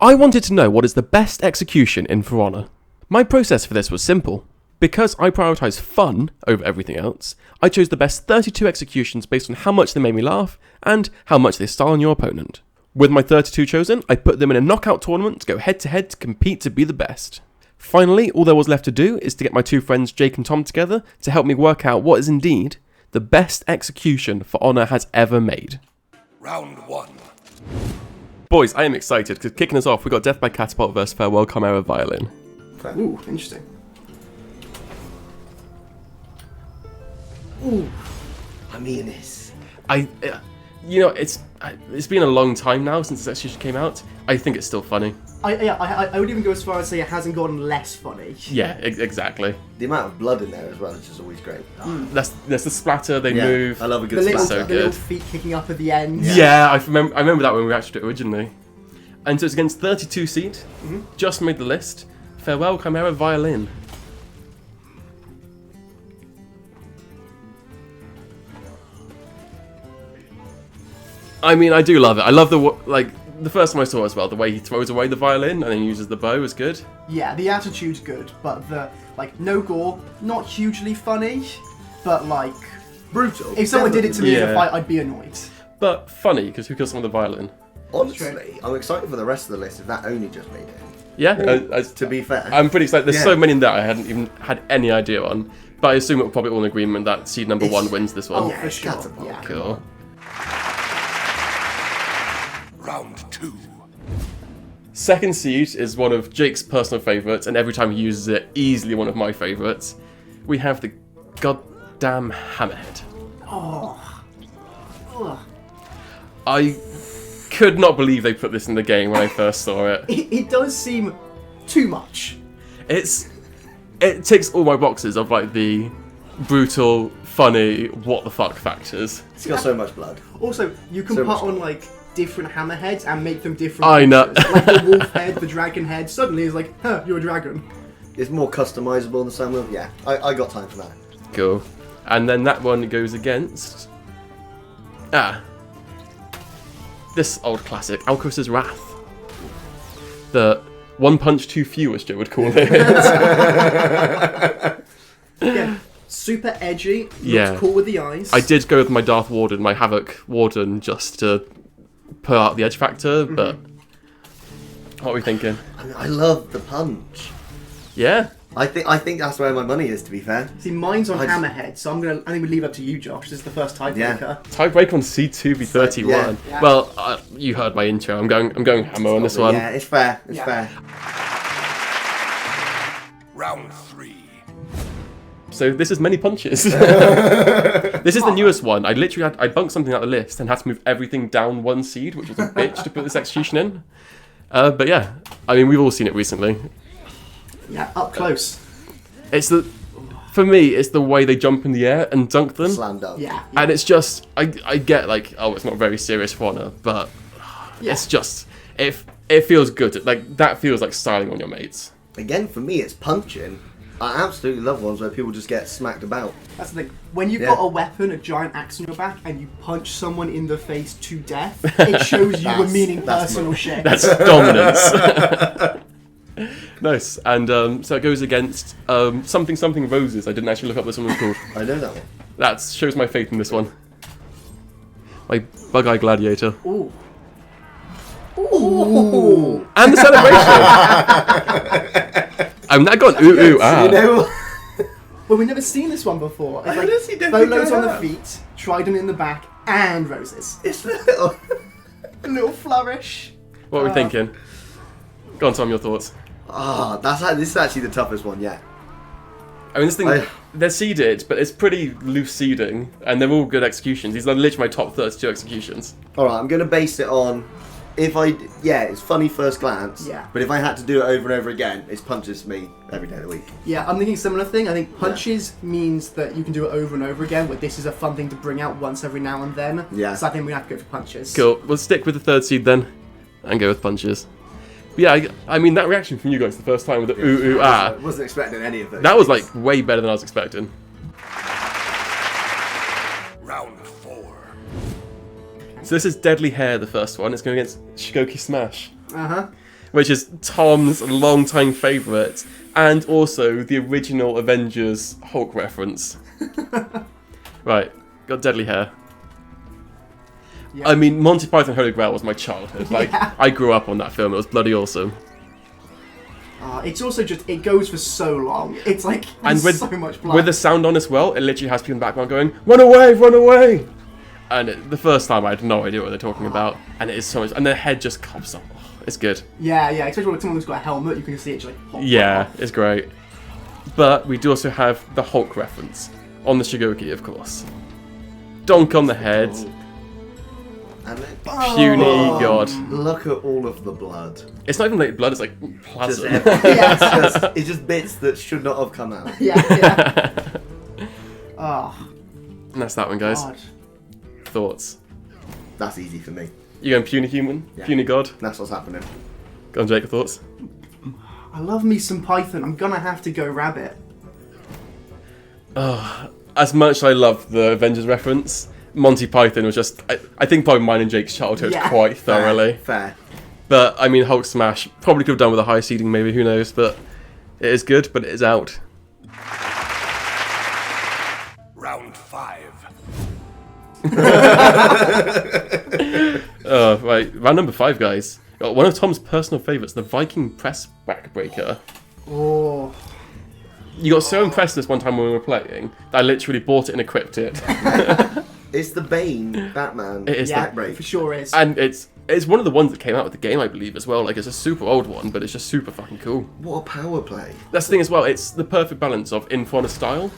I wanted to know what is the best execution in For Honor. My process for this was simple. Because I prioritise fun over everything else, I chose the best 32 executions based on how much they made me laugh and how much they style on your opponent. With my 32 chosen, I put them in a knockout tournament to go head to head to compete to be the best. Finally, all there was left to do is to get my two friends Jake and Tom together to help me work out what is indeed the best execution For Honor has ever made. Round 1. Boys, I am excited because kicking us off, we got Death by Catapult vs Farewell Chimera Violin. Ooh, interesting. Ooh, I'm in this. It's been a long time now since this execution came out. I think it's still funny. I would even go as far as say it hasn't gotten less funny. Yeah, exactly. The amount of blood in there as well is just always great. There's the splatter, they move. I love a good The splatter. little feet kicking up at the end. Yeah, I remember that when we watched it originally. And so it's against 32 seed. Just made the list. Farewell Chimera Violin. I mean, I do love it. I love the first time I saw it as well, the way he throws away the violin and then uses the bow is good. Yeah, the attitude's good, but the no gore, not hugely funny, but Brutal. if someone did it to me in a Yeah. fight, I'd be annoyed. But funny, because who kills someone with a violin? Honestly, I'm excited for the rest of the list if that only just made it. Yeah, To be fair. I'm pretty excited. There's Yeah. so many in there I hadn't even had any idea on. But I assume we're probably all in agreement that seed number 1 wins this one. Oh, Yeah, for sure. Catapult. Yeah. Cool. Round 2. Second seed is one of Jake's personal favourites, and every time he uses it, easily one of my favourites. We have the goddamn Hammerhead. Oh. Ugh. I could not believe they put this in the game when I first saw it. It does seem too much. It ticks all my boxes of the brutal, funny, what the fuck factors. It's got so much blood. Also, you can So put much on different hammerheads and make them different. I know. features. Like the wolf head, the dragon head. Suddenly it's you're a dragon. It's more customizable than some of. Yeah, I got time for that. Cool. And then that one goes against... this old classic, Alcrus's Wrath. The one punch too few, as Joe would call it. Yeah, super edgy. Looks Yeah. cool with the eyes. I did go with my Darth Warden, my Havoc Warden, just to put out the edge factor, but... What are we thinking? I love the punch. Yeah? I think that's where my money is. To be fair. See, mine's on I just- hammerhead, so I'm gonna leave it up to you, Josh. This is the first tiebreaker. Yeah. Tiebreak on C2 v 31. Yeah. Well, you heard my intro. I'm going hammer on this one. Yeah, it's fair. It's Yeah. fair. Round 3. So this is many punches. This is the newest one. I bunked something out the list and had to move everything down one seed, which was a bitch to put this execution in. But yeah, I mean, we've all seen it recently. Yeah, up close. For me, it's the way they jump in the air and dunk them. Slam dunk. Yeah. And it's just, I get it's not very serious for honor, but it's just, it feels good. That feels like styling on your mates. Again, for me, it's punching. I absolutely love ones where people just get smacked about. That's the thing. When you've got a weapon, a giant axe on your back, and you punch someone in the face to death, it shows you were meaning that's personal shit. That's dominance. Nice. And so it goes against something roses. I didn't actually look up what this one was called. I know that one. That shows my faith in this one. My Bug-Eye Gladiator. Ooh. Ooh. And the celebration! That got ooh ah. You know, Well, we've never seen this one before. It's honestly don't think bolos I on the have. feet, trident in the back, and roses. it's little. A little flourish. What are we thinking? Go on, Tom, your thoughts. This is actually the toughest one yet. I mean, this thing, they're seeded, but it's pretty loose seeding, and they're all good executions. These are literally my top 32 executions. All right, I'm gonna base it on. It's funny first glance. Yeah. But if I had to do it over and over again, it's punches for me every day of the week. Yeah, I'm thinking similar thing. I think punches means that you can do it over and over again, but this is a fun thing to bring out once every now and then. Yeah. So I think we have to go for punches. Cool. We'll stick with the third seed then, and go with punches. But yeah, I mean, that reaction from you guys the first time with the ooh ah, I wasn't expecting any of those. that was way better than I was expecting. Round 4. So this is Deadly Hare, the first one. It's going against Shugoki Smash. Uh-huh. which is Tom's longtime favourite, and also the original Avengers Hulk reference. Right, got Deadly Hare. Yeah. I mean, Monty Python Holy Grail was my childhood. Like, I grew up on that film. It was bloody awesome. It's also just, it goes for so long. It's like, And with, so much blood. with the sound on as well, it literally has people in the background going, "Run away, run away!" And the first time I had no idea what they're talking about, and it is so much. And their head just cops off. Oh, it's good. Yeah, especially when someone's got a helmet, you can see it just like pop. Yeah, it's great. But we do also have the Hulk reference on the Shugoki, of course. Donk on the head. And then, Puny god. Look at all of the blood. It's not even like blood, it's like plasma. It's just bits that should not have come out. Yeah. Oh. And that's that one, guys. God. Thoughts? That's easy for me. You going puny human? Yeah. Puny god? That's what's happening. Go on, Jake, thoughts? I love me some Python. I'm gonna have to go Rabbit. As much as I love the Avengers reference, Monty Python was just, I think probably mine and Jake's childhood Yeah. quite thoroughly. Fair. But, I mean, Hulk Smash probably could have done with a high seeding maybe, who knows, but it is good, but it is out. Round 5. Right, round number 5, guys. Got one of Tom's personal favourites, the Viking press backbreaker. Oh. You got so impressed this one time when we were playing that I literally bought it and equipped it. It's the Bane Batman. It is Yeah, Backbreaker. for sure is. And it's one of the ones that came out with the game, I believe, as well. Like, it's a super old one, but it's just super fucking cool. What a power play. That's the thing as well, it's the perfect balance of in-front style,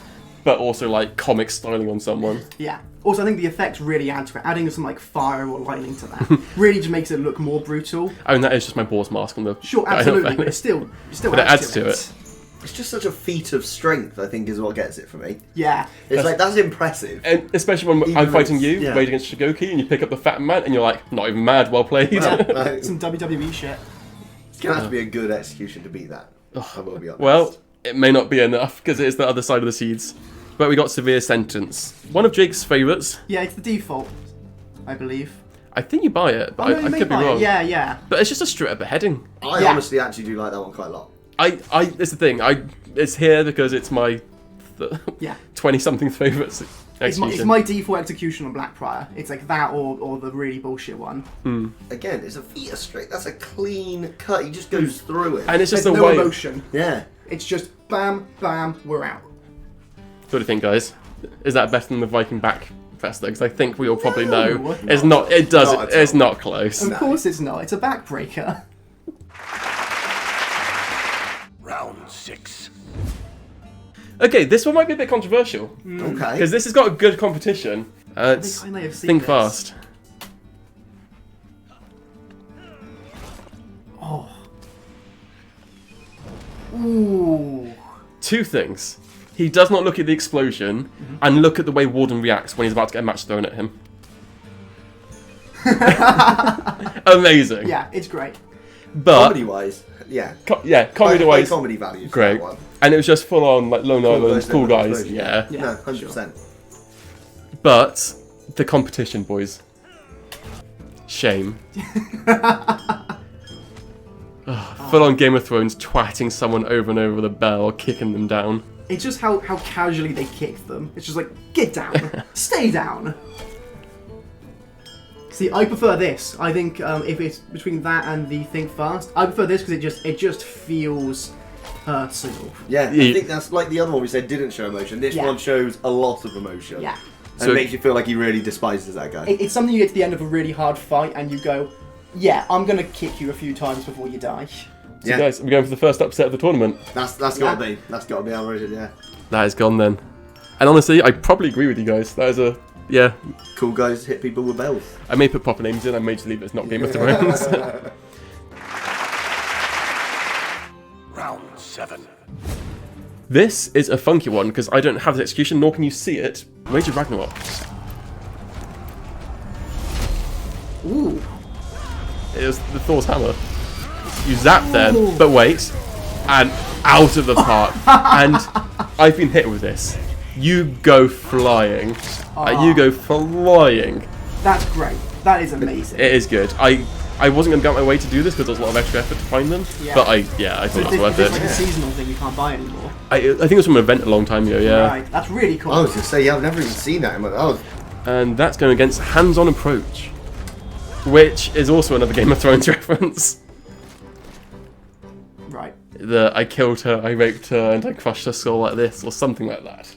but also, like, comic styling on someone. Yeah. Also, I think the effects really add to it. Adding some like fire or lightning to that really just makes it look more brutal. I mean, that is just my boss mask on the... Sure, absolutely, but it still But it adds to it. It's just such a feat of strength, I think, is what gets it for me. Yeah. It's like, that's impressive. And especially when Even I'm though fighting it's- you, yeah. raid against Shugoki, and you pick up the fat man, and you're like, not even mad, well played. Like, Some WWE shit. it's going to have to be a good execution to beat that. I will be honest. Well, it may not be enough, because it is the other side of the seeds. But we got Severe Sentence. One of Jake's favourites. Yeah, it's the default, I believe. I think you buy it, but Oh, no, you I may could be buy it. wrong. Yeah. But it's just a straight up beheading. I Yeah. honestly actually do like that one quite a lot. It's the thing. It's here because it's my Yeah. 20-something favourites It's execution. my default execution on Blackbriar. It's like that or the really bullshit one. Again, it's a feat of strength. That's a clean cut. He just goes through it. And it's just There's the no way... emotion. Yeah. It's just bam, bam, we're out. What do you think, guys? Is that better than the Viking back press, though? Because I think we all probably know. No, It's not. It does. Not at It's all. not close. Of course it's not. It's a backbreaker. Round 6. Okay, this one might be a bit controversial. Okay. Because this has got a good competition. It's I may have seen Think this. Fast. Oh. Ooh. Two things. He does not look at the explosion, and look at the way Warden reacts when he's about to get a match thrown at him. Amazing. Yeah, it's great. But Comedy-wise, yeah. comedy-wise, Comedy value for great. that one. And it was just full on like Lone Island, version cool of the guys. explosion, Yeah. Yeah, No, 100%. But the competition, boys. Shame. Full on Game of Thrones, twatting someone over and over with a bell, or kicking them down. It's just how casually they kick them. It's just like, get down, stay down. See, I prefer this. I think if it's between that and the Think Fast, I prefer this because it just feels personal. Yeah, Yeah. I think that's like the other one we said didn't show emotion. This Yeah. one shows a lot of emotion. Yeah. And So- it makes you feel like he really despises that guy. It's something you get to the end of a really hard fight and you go, yeah, I'm gonna kick you a few times before you die. So guys, we're going for the first upset of the tournament. That's gotta be. That's gotta be our version, yeah. That is gone then. And honestly, I probably agree with you guys. That is a... Yeah. Cool guys hit people with bells. I may put proper names in, I may just leave it as not Game of Thrones. Round 7. This is a funky one, because I don't have the execution, nor can you see it. Rage of Ragnarok. Ooh. It was the Thor's hammer. You zap them, but wait, and out of the park. And I've been hit with this. You go flying. You go flying. That's great. That is amazing. It is good. I wasn't going to go out my way to do this because there was a lot of extra effort to find them. Yeah. But I thought it was worth It's it. like a seasonal thing you can't buy anymore. I think it was from an event a long time ago, yeah. Right, that's really cool. I was going to say, yeah, I've never even seen that. And that's going against Hands-On Approach, which is also another Game of Thrones reference. Right. I killed her, I raped her, and I crushed her skull like this, or something like that.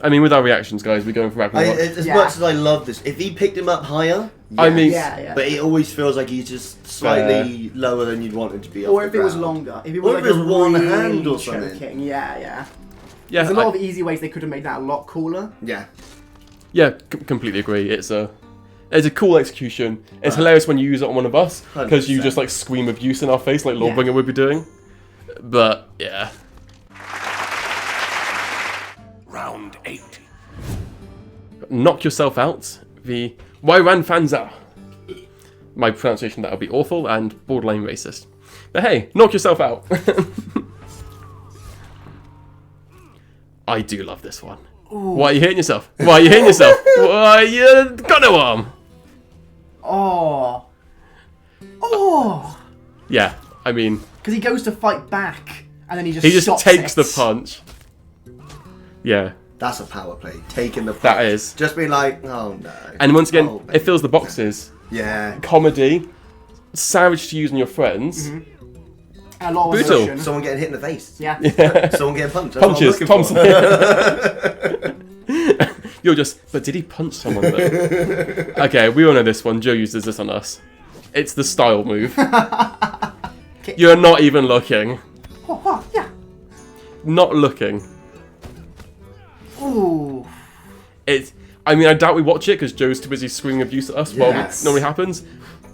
I mean, with our reactions, guys, we're going for Ragnarok. As much as I love this, if he picked him up higher, I mean, Yeah. but it always feels like he's just slightly lower than you'd want him to be. Or off if the it was ground. longer. If it Or was if like it was a one really hand or something. choking. Yeah. yeah, There's a lot of easy ways they could have made that a lot cooler. Yeah. yeah, completely agree. It's a cool execution. It's hilarious when you use it on one of us because you 100%. just like scream abuse in our face like Lordbringer would be doing. But yeah, Round 8. knock yourself out. The Wyran Fanza. My pronunciation that would be awful and borderline racist. But hey, knock yourself out. I do love this one. Why are you hitting yourself? Why are you hitting yourself? Why you got no arm? Oh. Yeah, I mean, Because he goes to fight back, and then he he just stops takes it. the punch. Yeah, That's a power play. Taking the punch. that is. Just being like, oh no. And once again, Oh, it fills the boxes. Yeah. Comedy, savage to use on your friends, A lot of Brutal. emotion. Someone getting hit in the face. Yeah. Someone getting punched. That's what I'm punches, looking for. Thompson. You're just, but did he punch someone though? Okay, we all know this one. Joe uses this on us. It's the style move. You're not even looking. Yeah. Not looking. Ooh. I mean, I doubt we watch it because Joe's too busy screaming abuse at us while Yes. it normally happens.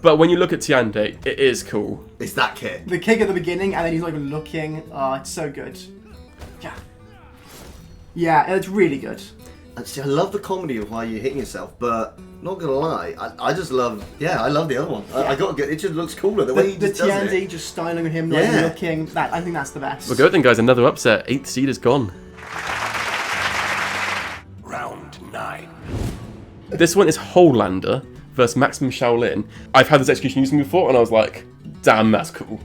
But when you look at Tiande, it is cool. It's that kick. The kick at the beginning, and then he's not even looking. Oh, it's so good. Yeah. Yeah, it's really good. I love the comedy of why you're hitting yourself, but not gonna lie, I just love. Yeah, I love the other one. I got it. Just looks cooler the way he The just does TND it. just styling on him, not Yeah. looking. I think that's the best. We'll go then, guys. Another upset. 8th seed is gone. Round 9. This one is Holander versus Maximum Shaolin. I've had this execution using before, and I was like, damn, that's cool.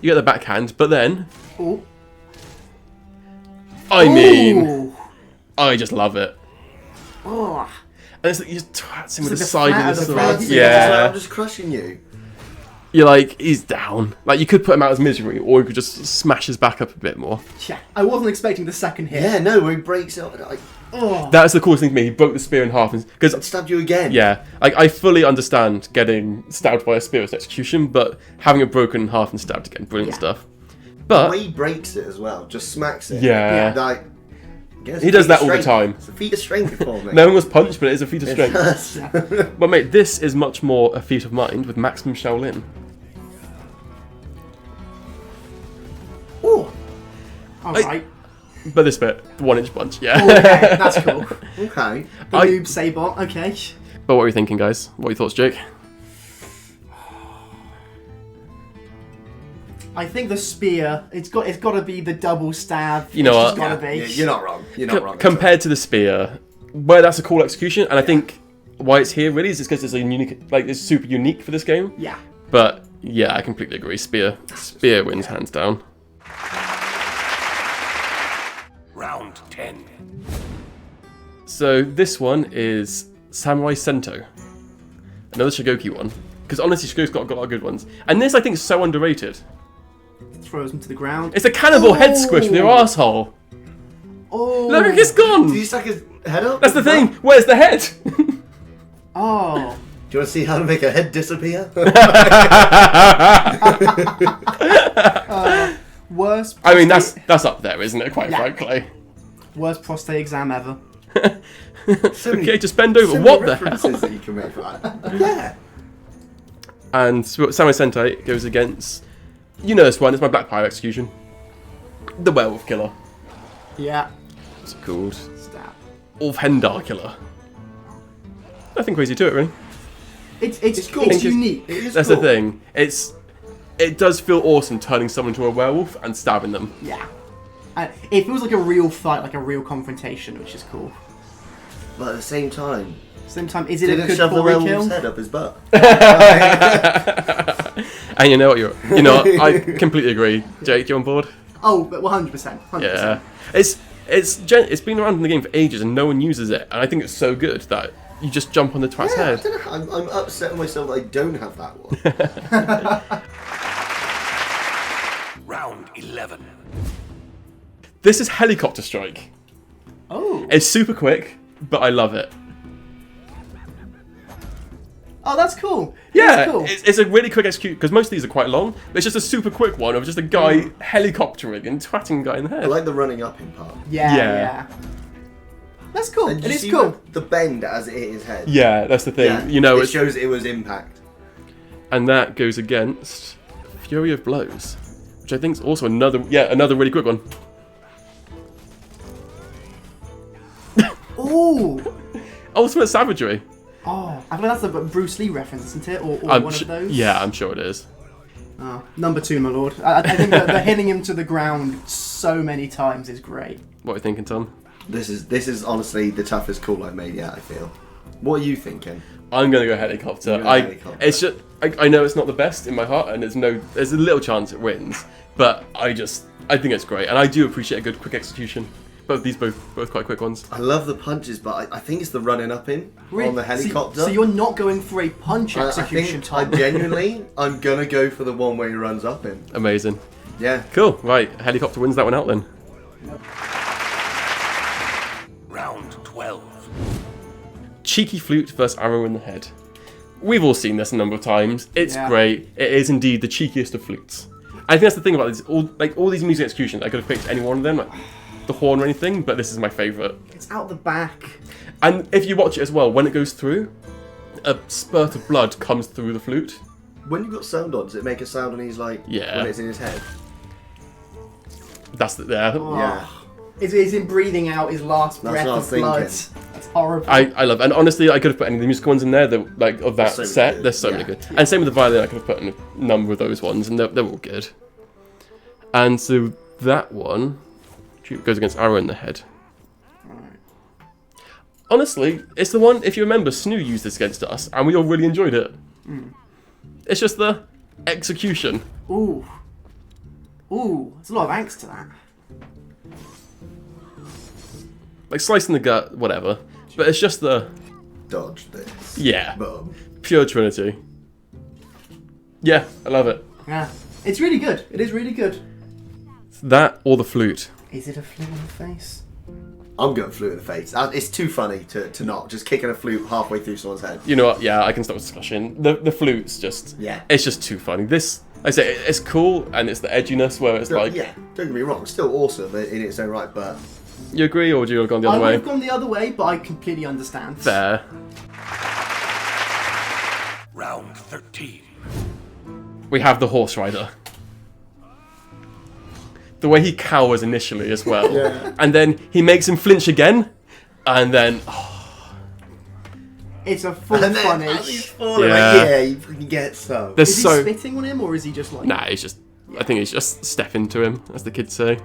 You get the backhand, but then, Ooh. I mean, Ooh. I just love it. Oh. And it's like you just twats him with the like the side flat of the of the sword. blade. Yeah. I'm just crushing you. You're like, he's down. Like, you could put him out as misery, or you could just smash his back up a bit more. Yeah. I wasn't expecting the second hit. Yeah, no, where he breaks it. Oh. That's the coolest thing to me. He broke the spear in half. Because, Stabbed you again. yeah, I fully understand getting stabbed by a spear as execution, but having it broken in half and stabbed again, brilliant Yeah. stuff. The But, way he breaks it as well, just smacks it. yeah. Like, guess He does feat that of all the strength. time. It's a feat of strength for me. No one was punched, but it is a feat of strength. Yes. But mate, this is much more a feat of mind with Maximum Shaolin. Ooh. Alright. But this bit, the 1-inch punch, yeah. Okay, that's cool. Okay. The I- noob Sabot, okay. But what are you thinking, guys? What are your thoughts, Jake? I think the spear, it's got to be the double stab. You know It's what? just gotta be. Yeah, you're not wrong. You're not wrong. Compared to the spear, where that's a cool execution, and I think why it's here really is just because it's a unique, like it's super unique for this game. Yeah. But yeah, I completely agree. Spear wins hands down. Round 10. So this one is Samurai Sento, another Shugoki one. Because honestly, Shugoki's got a lot of good ones, and this I think is so underrated. Throws him to the ground. It's a cannibal head squish with your asshole. Oh. Look, it's gone. Did you suck his head up? That's the thing. Where's the head? Oh. Do you want to see how to make a head disappear? Worst. I mean, that's up there, isn't it? Quite Yeah. frankly. Worst prostate exam ever. So many- Okay, just bend over. so many What the references hell? that you can make for that. Yeah. And Samurai Sentai goes against, you know this one, it's my Black Pirate execution. The Werewolf Killer. Yeah. What's it called? Stab. Ulfhednar Killer. Nothing crazy to it, really. It's cool. It's It's- unique. It is That's cool. the thing. It does feel awesome turning someone into a werewolf and stabbing them. Yeah. It feels like a real fight, like a real confrontation, which is cool. but at the same time, is it a didn't good shove the Corey werewolf's kill? head up his butt. And you know what? You know what? I completely agree. Jake, you on board? Oh, but 100%. 100%. Yeah. It's been around in the game for ages and no one uses it, and I think it's so good that you just jump on the twat's Yeah, I head. don't know. I'm upset with myself that I don't have that one. Round 11. This is Helicopter Strike. Oh. It's super quick, but I love it. Oh, that's cool. Yeah, That's cool. it's a really quick execute, because most of these are quite long, but it's just a super quick one of just a guy helicoptering and twatting a guy in the I head. like the running up in part. Yeah. That's cool. And It you is see cool. the bend as it hit his head. Yeah, that's the thing. Yeah, You know, it shows it was impact. and that goes against Fury of Blows, which I think is also another really quick one. Ooh. Ultimate Savagery. Oh, I think that's a Bruce Lee reference, isn't it? Or I'm one of those? Yeah, I'm sure it is. Oh, number 2, my lord. I think that the hitting him to the ground so many times is great. What are you thinking, Tom? This is honestly the toughest call I've made yet, I feel. What are you thinking? I'm gonna go Helicopter. You're gonna Helicopter. It's just I know it's not the best in my heart, and there's a little chance it wins, but I think it's great, and I do appreciate a good quick execution. These both quite quick ones. I love the punches, but I think it's the running up in on the helicopter. So you're not going for a punch execution I time. genuinely, I'm gonna go for the one where he runs up in. Amazing. Yeah. Cool. Right, Helicopter wins that one out then. Round 12. Cheeky Flute versus Arrow in the Head. We've all seen this a number of times. It's Yeah. great. It is indeed the cheekiest of flutes. I think that's the thing about this. All these music executions, I could have picked any one of them, like the horn or anything, but this is my favourite. It's out the back. And if you watch it as well, when it goes through, a spurt of blood comes through the flute. When you've got sound on, does it make a sound when he's like, Yeah. when it's in his head? That's Oh. Yeah. Is him breathing out his last That's breath what I of was blood. thinking. That's horrible. I love it. And honestly, I could have put any of the musical ones in there that, like, of that So many set. good. There's so Yeah. many good. And same with the violin, I could have put in a number of those ones, and they're all good. And so that one goes against Arrow in the Head. Honestly, it's the one, if you remember, Snoo used this against us, and we all really enjoyed it. It's just the execution. Ooh. Ooh, there's a lot of angst to that. Like, slicing the gut, whatever. But it's just the, Dodge this. yeah, Boom. pure Trinity. Yeah, I love it. Yeah. It's really good. It is really good. That or the flute. Is it a flute in the face? I'm going flute in the face. It's too funny to not. Just kicking a flute halfway through someone's head. You know what? Yeah, I can stop the discussion. The flute's just, Yeah. it's just too funny. This, I say, it's cool, and it's the edginess where it's like, Yeah, don't get me wrong. It's still awesome in its own right, but you agree, or do you have gone the I other would way? have gone the other way, but I completely understand. Fair. Round 13. We have the Horserider. The way he cowers initially as well. Yeah. And then he makes him flinch again, and then, It's a full and then funny. as he's falling, Yeah. like, yeah, you fucking get some. there's Is he so... spitting on him, or is he just like... Nah, he's just, I think he's just stepping to him, as the kids say.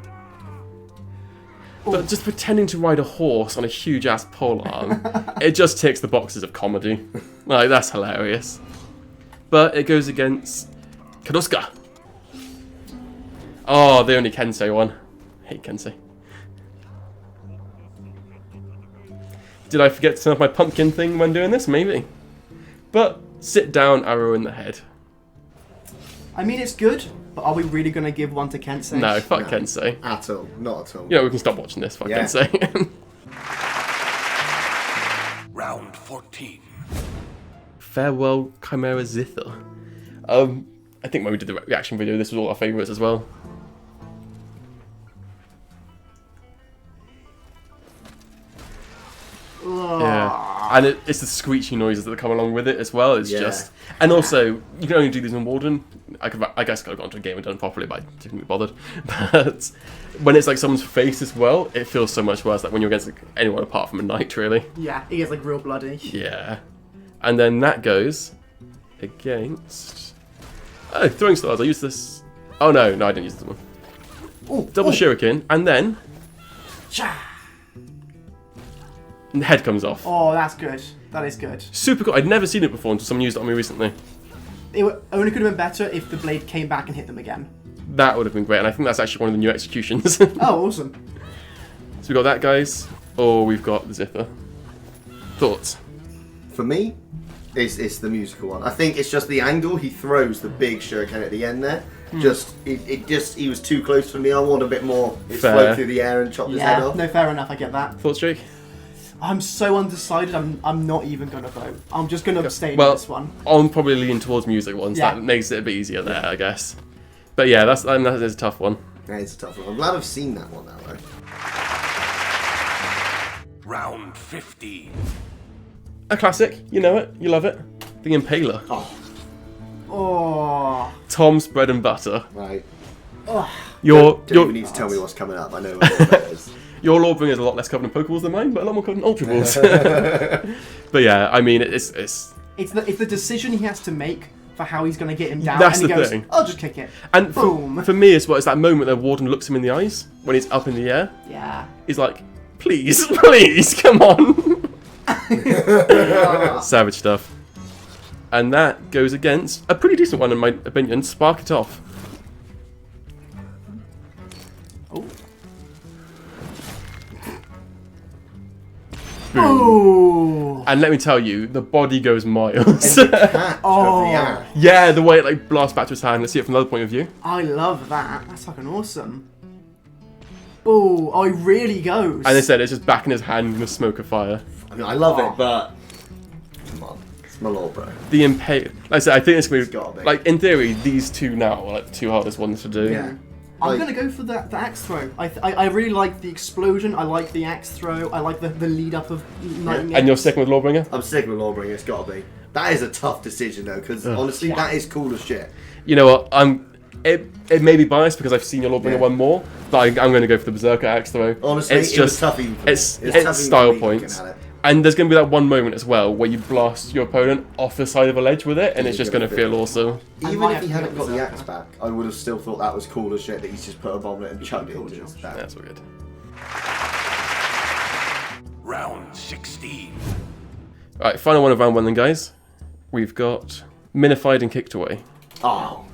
But just pretending to ride a horse on a huge ass pole arm, it just ticks the boxes of comedy. Like, that's hilarious. But it goes against Kyudoka. Oh, the only Kensei one. I hate Kensei. Did I forget to turn off my pumpkin thing when doing this? Maybe. But sit down, Arrow in the Head. I mean, it's good, but are we really going to give one to Kensei? No, fuck No. Kensei. At all. Not at all. You know, we can stop watching this, fuck Yeah. Kensei. Round 14. Farewell, Chimera Zither. I think when we did the reaction video, this was all our favourites as well. Yeah, and it's the screechy noises that come along with it as well. It's Yeah. just, and also you can only do these in Warden. I guess could have gone to a game and done it properly, but I didn't be bothered. But when it's like someone's face as well, it feels so much worse. Like when you're against like, anyone apart from a knight, really. Yeah, he gets like real bloody. Yeah, and then that goes against throwing stars. I used this. Oh no, I didn't use this one. Ooh, Double ooh. shuriken, and then Sha! and the head comes off. Oh, that's good. That is good. Super cool. I'd never seen it before until someone used it on me recently. It only could have been better if the blade came back and hit them again. That would have been great, and I think that's actually one of the new executions. Oh, awesome. So we've got that, guys. Or we've got the Zither. Thoughts? For me, it's the musical one. I think it's just the angle he throws the big shuriken at the end there. He was too close for me. I want a bit more. It Fair. float through the air and chop his head Yeah, off. no, fair enough. I get that. Thoughts, Jake? I'm so undecided. I'm not even gonna vote. I'm just gonna abstain Well, on this one. I'm probably leaning towards music ones. Yeah. That makes it a bit easier there, I guess. But yeah, that's a tough one. Yeah, it's a tough one. I'm glad I've seen that one now, though. Round 15. A classic. You know it. You love it. The Impaler. Oh. Tom's bread and butter. Right. Your Don't even need to tell me what's coming up. I know what that is. Your Lordbringer is a lot less covered in Pokeballs than mine, but a lot more covered in Ultra Balls. But yeah, I mean, it's It's the decision he has to make for how he's gonna get him down. That's and he the goes, thing. I'll just kick it. and Boom. for me as well, it's that moment that Warden looks him in the eyes when he's up in the air. Yeah. He's like, please, please, come on. Savage stuff. And that goes against a pretty decent one in my opinion. Spark it off. Oh. Oh. And let me tell you, the body goes miles. Catch of the air. Yeah, the way it like blasts back to his hand. Let's see it from another point of view. I love that. That's fucking awesome. Oh, it really goes. And they said it's just back in his hand in a smoke of fire. I mean, I love it, but come on, it's my lord, bro. The Impaler. Like I said, I think it's gonna It's gotta be be. like in theory, these two now are like the two hardest ones to do. Yeah. I'm Like- gonna go for the axe throw. I really like the explosion. I like the axe throw. I like the lead up of lightning. And you're sticking with Lordbringer? I'm sticking with Lordbringer. It's gotta be. That is a tough decision though, because honestly, Yeah. that is cool as shit. You know what? It may be biased because I've seen your Lordbringer Yeah. one more, but I'm going to go for the Berserker axe throw. Honestly, it's it was just tough even for me. it's It was tough even style for me looking points, at it. and there's going to be that one moment as well where you blast your opponent off the side of a ledge with it, and it's just going to feel awesome. I Even might if have he to hadn't go got the Berserker. axe back, I would have still thought that was cool as shit that he's just put a bomb in it and chugged it Cool, into his Josh. back. That's all good. Round 16. All right, final one of round one then, guys. We've got Minified and Kicked Away. Oh,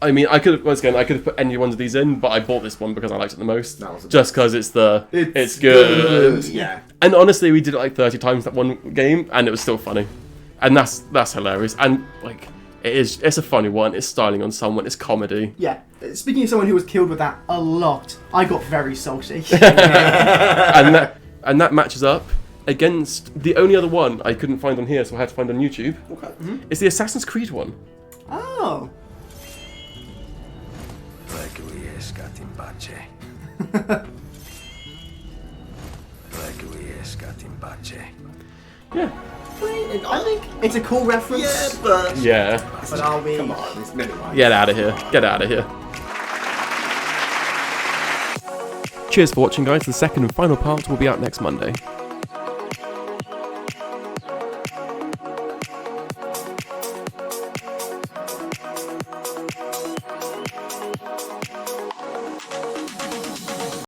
I mean, I could have put any one of these in, but I bought this one because I liked it the most. That was the Just because it's good. Yeah. And honestly, we did it like 30 times that one game, and it was still funny. And that's hilarious. And like, it's a funny one. It's styling on someone. It's comedy. Yeah. Speaking of someone who was killed with that a lot, I got very salty. and that matches up against the only other one I couldn't find on here, so I had to find on YouTube. Okay. It's the Assassin's Creed one. Oh. Yeah. I think. It's a cool reference. Yeah, but. Yeah. But are we? Come on, it's Minified. Get out of here. Get out of here. Cheers for watching, guys. The second and final part will be out next Monday.